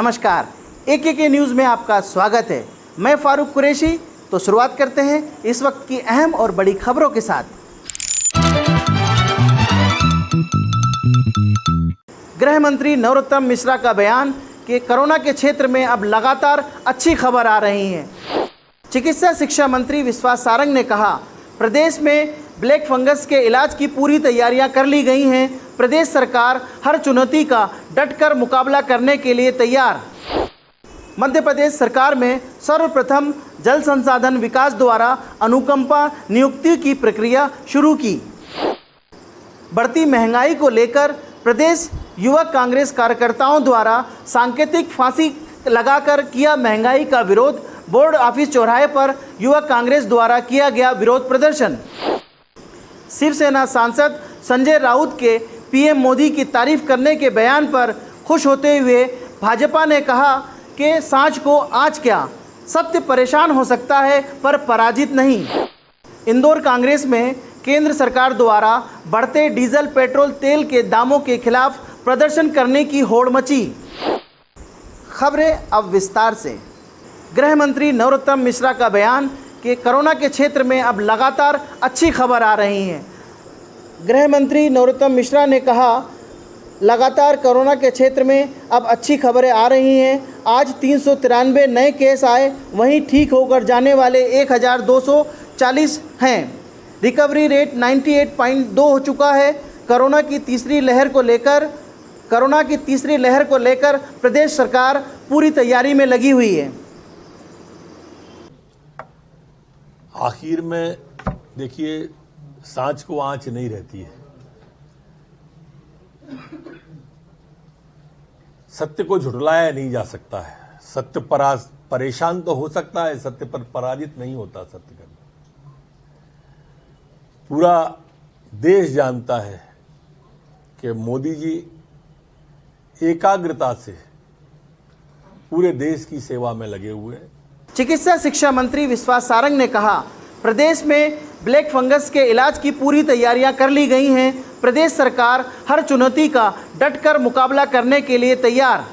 नमस्कार, AKK news में आपका स्वागत है। मैं फारूक कुरैशी। तो शुरुआत करते हैं इस वक्त की अहम और बड़ी खबरों के साथ। गृह मंत्री नरोत्तम मिश्रा का बयान कि कोरोना के क्षेत्र में अब लगातार अच्छी खबर आ रही है। चिकित्सा शिक्षा मंत्री विश्वास सारंग ने कहा, प्रदेश में ब्लैक फंगस के इलाज की पूरी तैयारियां कर ली गई हैं। प्रदेश सरकार हर चुनौती का डटकर मुकाबला करने के लिए तैयार। मध्य प्रदेश सरकार में सर्वप्रथम जल संसाधन विकास द्वारा अनुकंपा नियुक्ति की प्रक्रिया शुरू की। बढ़ती महंगाई को लेकर प्रदेश युवक कांग्रेस कार्यकर्ताओं द्वारा सांकेतिक फांसी लगाकर किया महंगाई का विरोध। बोर्ड ऑफिस चौराहे पर युवक कांग्रेस द्वारा किया गया विरोध प्रदर्शन। शिवसेना सांसद संजय राउत के पीएम मोदी की तारीफ करने के बयान पर खुश होते हुए भाजपा ने कहा कि सांझ को आज क्या, सत्य परेशान हो सकता है पर पराजित नहीं। इंदौर कांग्रेस में केंद्र सरकार द्वारा बढ़ते डीजल पेट्रोल तेल के दामों के खिलाफ प्रदर्शन करने की होड़ मची। खबरें अब विस्तार से। गृह मंत्री नरोत्तम मिश्रा का बयान कि कोरोना के क्षेत्र में अब लगातार अच्छी खबर आ रही है। गृह मंत्री नरोत्तम मिश्रा ने कहा, लगातार कोरोना के क्षेत्र में अब अच्छी खबरें आ रही हैं। आज 393 नए केस आए, वहीं ठीक होकर जाने वाले 1240 हैं। रिकवरी रेट 98.2 हो चुका है। कोरोना की तीसरी लहर को लेकर प्रदेश सरकार पूरी तैयारी में लगी हुई है। आखिर में देखिए, सांझ को आंच नहीं रहती है। सत्य को झुठलाया नहीं जा सकता है। सत्य परेशान तो हो सकता है, सत्य पर पराजित नहीं होता। सत्य का पूरा देश जानता है कि मोदी जी एकाग्रता से पूरे देश की सेवा में लगे हुए हैं। चिकित्सा शिक्षा मंत्री विश्वास सारंग ने कहा, प्रदेश में ब्लैक फंगस के इलाज की पूरी तैयारियां कर ली गई हैं। प्रदेश सरकार हर चुनौती का डटकर मुकाबला करने के लिए तैयार।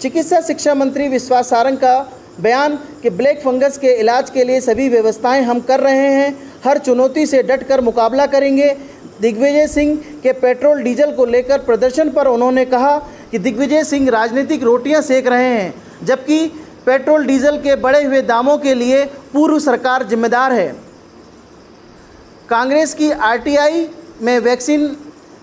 चिकित्सा शिक्षा मंत्री विश्वास सारंग का बयान कि ब्लैक फंगस के इलाज के लिए सभी व्यवस्थाएं हम कर रहे हैं, हर चुनौती से डटकर मुकाबला करेंगे। दिग्विजय सिंह के पेट्रोल डीजल को लेकर प्रदर्शन पर उन्होंने कहा कि दिग्विजय सिंह राजनीतिक रोटियां सेक रहे हैं, जबकि पेट्रोल डीजल के बढ़े हुए दामों के लिए पूर्व सरकार जिम्मेदार है। कांग्रेस की आरटीआई में वैक्सीन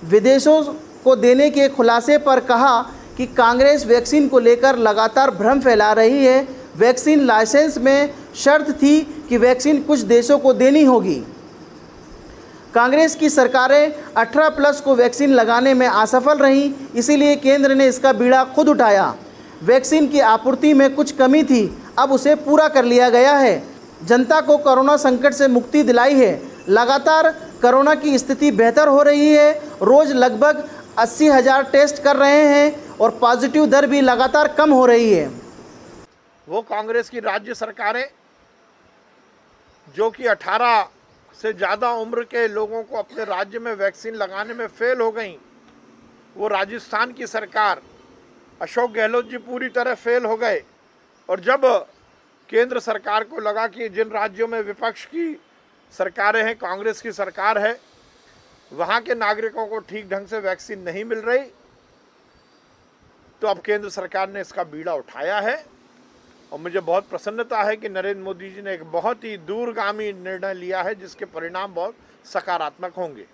विदेशों को देने के खुलासे पर कहा कि कांग्रेस वैक्सीन को लेकर लगातार भ्रम फैला रही है। वैक्सीन लाइसेंस में शर्त थी कि वैक्सीन कुछ देशों को देनी होगी। कांग्रेस की सरकारें 18+ को वैक्सीन लगाने में असफल रहीं, इसीलिए केंद्र ने इसका बीड़ा खुद उठाया। वैक्सीन की आपूर्ति में कुछ कमी थी, अब उसे पूरा कर लिया गया है। जनता को कोरोना संकट से मुक्ति दिलाई है। लगातार कोरोना की स्थिति बेहतर हो रही है। रोज़ लगभग 80,000 टेस्ट कर रहे हैं और पॉजिटिव दर भी लगातार कम हो रही है। वो कांग्रेस की राज्य सरकारें जो कि 18 से ज़्यादा उम्र के लोगों को अपने राज्य में वैक्सीन लगाने में फेल हो गई। वो राजस्थान की सरकार, अशोक गहलोत जी पूरी तरह फेल हो गए। और जब केंद्र सरकार को लगा कि जिन राज्यों में विपक्ष की सरकारें हैं, कांग्रेस की सरकार है, वहाँ के नागरिकों को ठीक ढंग से वैक्सीन नहीं मिल रही, तो अब केंद्र सरकार ने इसका बीड़ा उठाया है। और मुझे बहुत प्रसन्नता है कि नरेंद्र मोदी जी ने एक बहुत ही दूरगामी निर्णय लिया है, जिसके परिणाम बहुत सकारात्मक होंगे।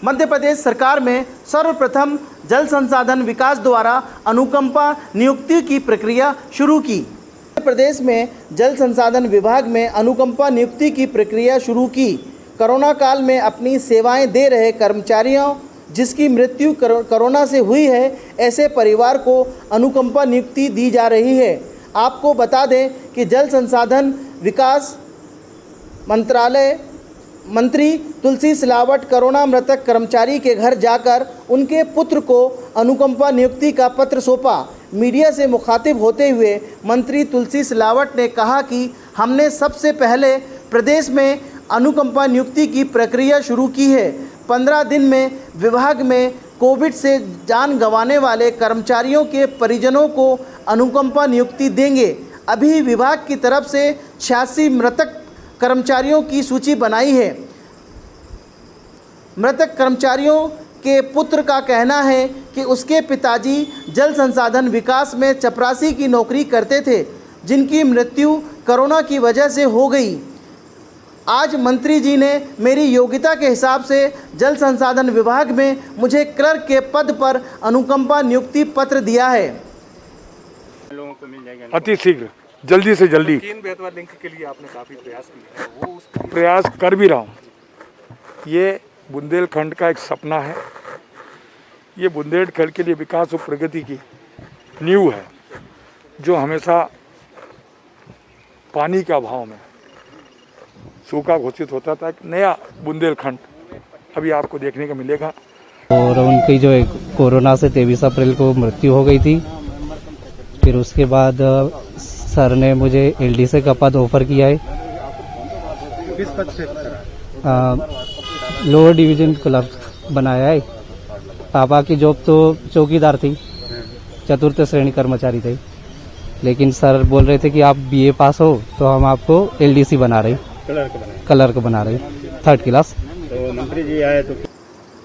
मध्य प्रदेश सरकार में सर्वप्रथम जल संसाधन विकास द्वारा अनुकंपा नियुक्ति की प्रक्रिया शुरू की। मध्य प्रदेश में जल संसाधन विभाग में अनुकंपा नियुक्ति की प्रक्रिया शुरू की। कोरोना काल में अपनी सेवाएं दे रहे कर्मचारियों जिसकी मृत्यु कोरोना से हुई है, ऐसे परिवार को अनुकंपा नियुक्ति दी जा रही है। आपको बता दें कि जल संसाधन विकास मंत्रालय मंत्री तुलसी सिलावट कोरोना मृतक कर्मचारी के घर जाकर उनके पुत्र को अनुकंपा नियुक्ति का पत्र सौंपा। मीडिया से मुखातिब होते हुए मंत्री तुलसी सिलावट ने कहा कि हमने सबसे पहले प्रदेश में अनुकंपा नियुक्ति की प्रक्रिया शुरू की है। 15 दिन में विभाग में कोविड से जान गंवाने वाले कर्मचारियों के परिजनों को अनुकंपा नियुक्ति देंगे। अभी विभाग की तरफ से 86 मृतक कर्मचारियों की सूची बनाई है। मृतक कर्मचारियों के पुत्र का कहना है कि उसके पिताजी जल संसाधन विकास में चपरासी की नौकरी करते थे, जिनकी मृत्यु कोरोना की वजह से हो गई। आज मंत्री जी ने मेरी योग्यता के हिसाब से जल संसाधन विभाग में मुझे क्लर्क के पद पर अनुकंपा नियुक्ति पत्र दिया है। लोगों को मिल जाएगा। अति शीघ्र, जल्दी से जल्दी। 3 बेतवा लिंक के लिए आपने काफी प्रयास किया है, वो उस प्रयास कर भी रहा हूँ। ये बुंदेलखंड का एक सपना है। ये बुंदेलखंड के लिए विकास और प्रगति की नींव है, जो हमेशा पानी के अभाव में सूखा घोषित होता था। एक नया बुंदेलखंड अभी आपको देखने को मिलेगा। और उनकी जो एक कोरोना से 23 अप्रैल को मृत्यु हो गई थी। फिर उसके बाद सर ने मुझे एलडीसी का पद ऑफर किया है। किस पद से? लोअर डिवीजन क्लर्क बनाया है। पापा की जॉब तो चौकीदार थी, 4th श्रेणी कर्मचारी थे, लेकिन सर बोल रहे थे कि आप बीए पास हो तो हम आपको एलडीसी बना रहे, क्लर्क बना रहे 3rd क्लास। तो मंत्री जी आए तो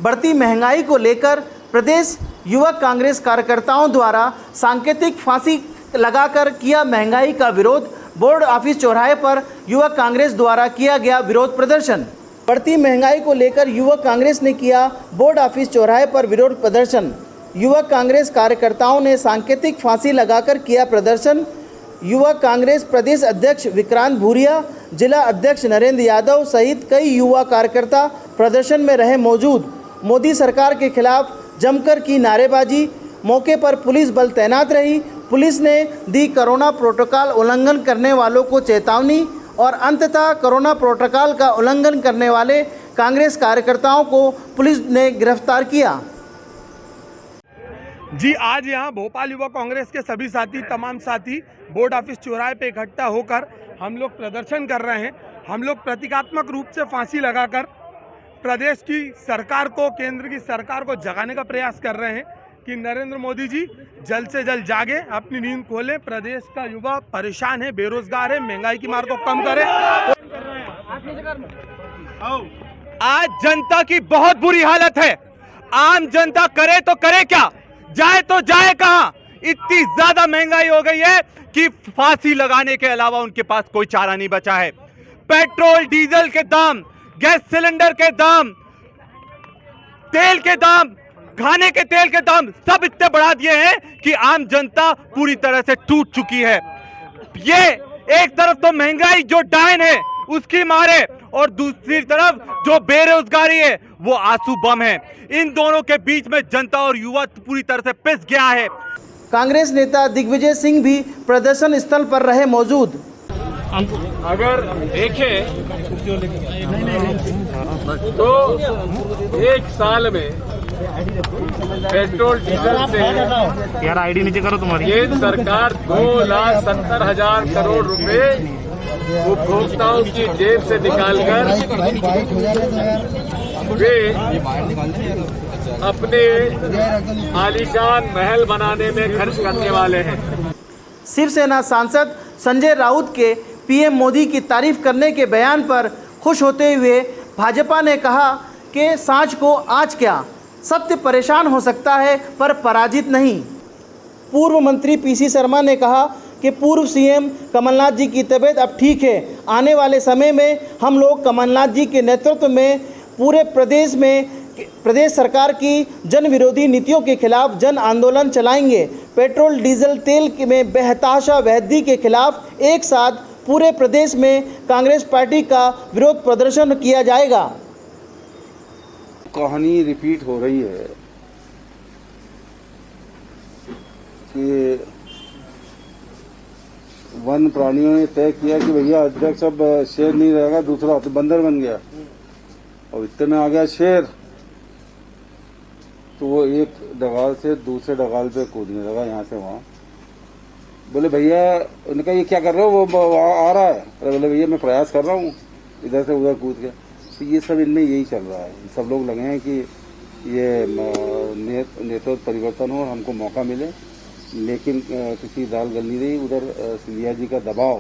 बढ़ती महंगाई को लेकर प्रदेश युवक कांग्रेस कार्यकर्ताओं द्वारा सांकेतिक फांसी लगाकर किया महंगाई का विरोध। बोर्ड ऑफिस चौराहे पर युवक कांग्रेस द्वारा किया गया विरोध प्रदर्शन। बढ़ती महंगाई को लेकर युवक कांग्रेस ने किया बोर्ड ऑफिस चौराहे पर विरोध प्रदर्शन। युवक कांग्रेस कार्यकर्ताओं ने सांकेतिक फांसी लगाकर किया प्रदर्शन। युवक कांग्रेस प्रदेश अध्यक्ष विक्रांत भूरिया, जिला अध्यक्ष नरेंद्र यादव सहित कई युवा कार्यकर्ता प्रदर्शन में रहे मौजूद। मोदी सरकार के खिलाफ जमकर की नारेबाजी। मौके पर पुलिस बल तैनात रही। पुलिस ने दी कोरोना प्रोटोकॉल उल्लंघन करने वालों को चेतावनी और अंततः कोरोना प्रोटोकॉल का उल्लंघन करने वाले कांग्रेस कार्यकर्ताओं को पुलिस ने गिरफ्तार किया। जी, आज यहाँ भोपाल युवा कांग्रेस के सभी साथी, तमाम साथी बोर्ड ऑफिस चौराहे पे इकट्ठा होकर हम लोग प्रदर्शन कर रहे हैं। हम लोग प्रतीकात्मक रूप से फांसी लगाकर प्रदेश की सरकार को, केंद्र की सरकार को जगाने का प्रयास कर रहे हैं कि नरेंद्र मोदी जी जल्द से जल्द जागे, अपनी नींद खोलें। प्रदेश का युवा परेशान है, बेरोजगार है, महंगाई की मार को कम करें। आज जनता की बहुत बुरी हालत है। आम जनता करे तो करे क्या, जाए तो जाए कहां? इतनी ज्यादा महंगाई हो गई है कि फांसी लगाने के अलावा उनके पास कोई चारा नहीं बचा है। पेट्रोल डीजल के दाम, गैस सिलेंडर के दाम, तेल के दाम, खाने के तेल के दाम सब इतने बढ़ा दिए हैं कि आम जनता पूरी तरह से टूट चुकी है। ये एक तरफ तो महंगाई जो डायन है उसकी मारे, और दूसरी तरफ जो बेरोजगारी है वो आंसू बम है। इन दोनों के बीच में जनता और युवा पूरी तरह से पिस गया है। कांग्रेस नेता दिग्विजय सिंह भी प्रदर्शन स्थल पर रहे मौजूद। अगर देखें तो एक साल में पेट्रोल डीजल से यार आईडी नीचे करो तुम्हारी। ये सरकार 2,70,000 करोड़ रुपए उपभोक्ताओं की जेब से निकालकर वे अपने आलीशान महल बनाने में खर्च करने वाले हैं। शिवसेना सांसद संजय राउत के पीएम मोदी की तारीफ करने के बयान पर खुश होते हुए भाजपा ने कहा कि सांझ को आज क्या, सत्य परेशान हो सकता है पर पराजित नहीं। पूर्व मंत्री पीसी शर्मा ने कहा कि पूर्व सीएम कमलनाथ जी की तबीयत अब ठीक है। आने वाले समय में हम लोग कमलनाथ जी के नेतृत्व में पूरे प्रदेश सरकार की जन विरोधी नीतियों के खिलाफ जन आंदोलन चलाएंगे। पेट्रोल डीजल तेल में बेहताशा वृद्धि के खिलाफ एक साथ पूरे प्रदेश में कांग्रेस पार्टी का विरोध प्रदर्शन किया जाएगा। कहानी रिपीट हो रही है कि वन प्राणियों ने तय किया कि भैया अध्यक्ष अब शेर नहीं रहेगा, दूसरा बंदर बन गया और इतने में आ गया शेर, तो वो एक डगाल से दूसरे डगाल पे कूदने लगा, यहाँ से वहाँ। बोले भैया, उन्होंने कहा ये क्या कर रहे हो? वो आ रहा है। अरे बोले भैया मैं प्रयास कर रहा हूँ, इधर से उधर कूद के। तो ये सब इनमें यही चल रहा है। सब लोग लगे हैं कि ये नेतृत्व परिवर्तन हो और हमको मौका मिले, लेकिन किसी दाल गल नहीं रही। उधर सिंधिया जी का दबाव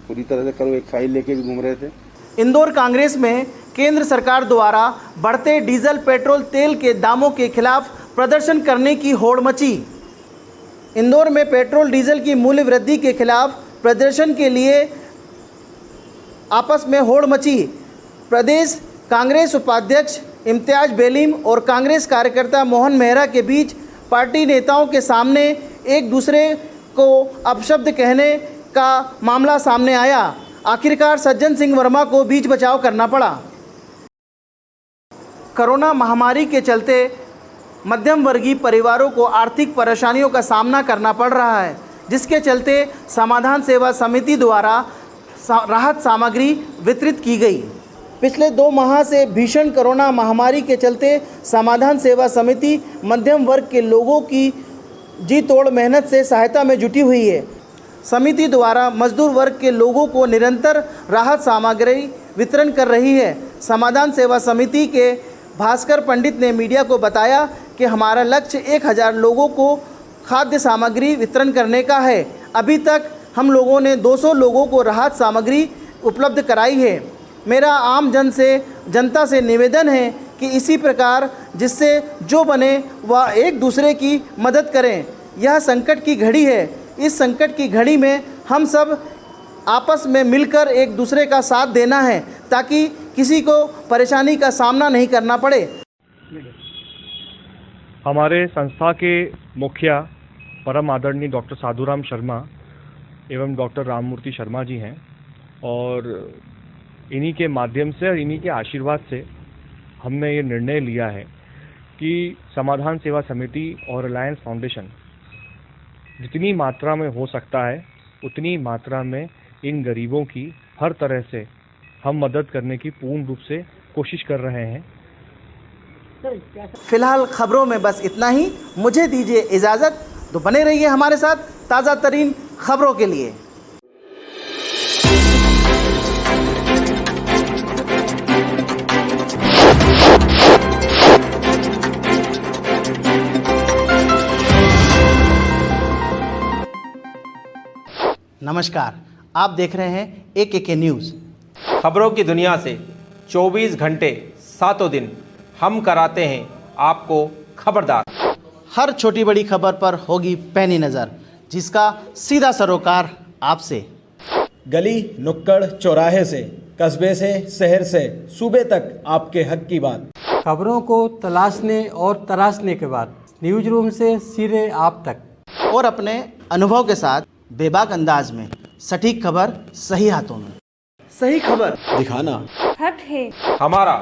पूरी तरह से करो, एक फाइल लेके भी घूम रहे थे। इंदौर कांग्रेस में केंद्र सरकार द्वारा बढ़ते डीजल पेट्रोल तेल के दामों के खिलाफ प्रदर्शन करने की होड़ मची। इंदौर में पेट्रोल डीजल की मूल्य वृद्धि के खिलाफ प्रदर्शन के लिए आपस में होड़ मची। प्रदेश कांग्रेस उपाध्यक्ष इम्तियाज बेलीम और कांग्रेस कार्यकर्ता मोहन मेहरा के बीच पार्टी नेताओं के सामने एक दूसरे को अपशब्द कहने का मामला सामने आया। आखिरकार सज्जन सिंह वर्मा को बीच बचाव करना पड़ा। कोरोना महामारी के चलते मध्यम वर्गीय परिवारों को आर्थिक परेशानियों का सामना करना पड़ रहा है, जिसके चलते समाधान सेवा समिति द्वारा राहत सामग्री वितरित की गई। पिछले 2 माह से भीषण कोरोना महामारी के चलते समाधान सेवा समिति मध्यम वर्ग के लोगों की जी तोड़ मेहनत से सहायता में जुटी हुई है। समिति द्वारा मजदूर वर्ग के लोगों को निरंतर राहत सामग्री वितरण कर रही है। समाधान सेवा समिति के भास्कर पंडित ने मीडिया को बताया कि हमारा लक्ष्य 1000 लोगों को खाद्य सामग्री वितरण करने का है। अभी तक हम लोगों ने 200 लोगों को राहत सामग्री उपलब्ध कराई है। मेरा आम जनता से निवेदन है कि इसी प्रकार जिससे जो बने वह एक दूसरे की मदद करें। यह संकट की घड़ी है। इस संकट की घड़ी में हम सब आपस में मिलकर एक दूसरे का साथ देना है ताकि किसी को परेशानी का सामना नहीं करना पड़े। हमारे संस्था के मुखिया परम आदरणीय डॉक्टर साधुराम शर्मा एवं डॉक्टर राममूर्ति शर्मा जी हैं और इन्हीं के माध्यम से और इन्हीं के आशीर्वाद से हमने ये निर्णय लिया है कि समाधान सेवा समिति और रिलायंस फाउंडेशन जितनी मात्रा में हो सकता है उतनी मात्रा में इन गरीबों की हर तरह से हम मदद करने की पूर्ण रूप से कोशिश कर रहे हैं। फिलहाल खबरों में बस इतना ही। मुझे दीजिए इजाज़त, तो बने रहिए हमारे साथ ताज़ा तरीन खबरों के लिए। नमस्कार, आप देख रहे हैं AKK न्यूज़। खबरों की दुनिया से 24 घंटे 7 दिन हम कराते हैं आपको खबरदार। हर छोटी बड़ी खबर पर होगी पैनी नज़र, जिसका सीधा सरोकार आपसे। गली नुक्कड़ चौराहे से, कस्बे से, शहर से, सूबे तक आपके हक की बात। खबरों को तलाशने और तराशने के बाद न्यूज रूम से सीधे आप तक, और अपने अनुभव के साथ बेबाक अंदाज में सटीक खबर सही हाथों में। सही खबर दिखाना हक है हमारा।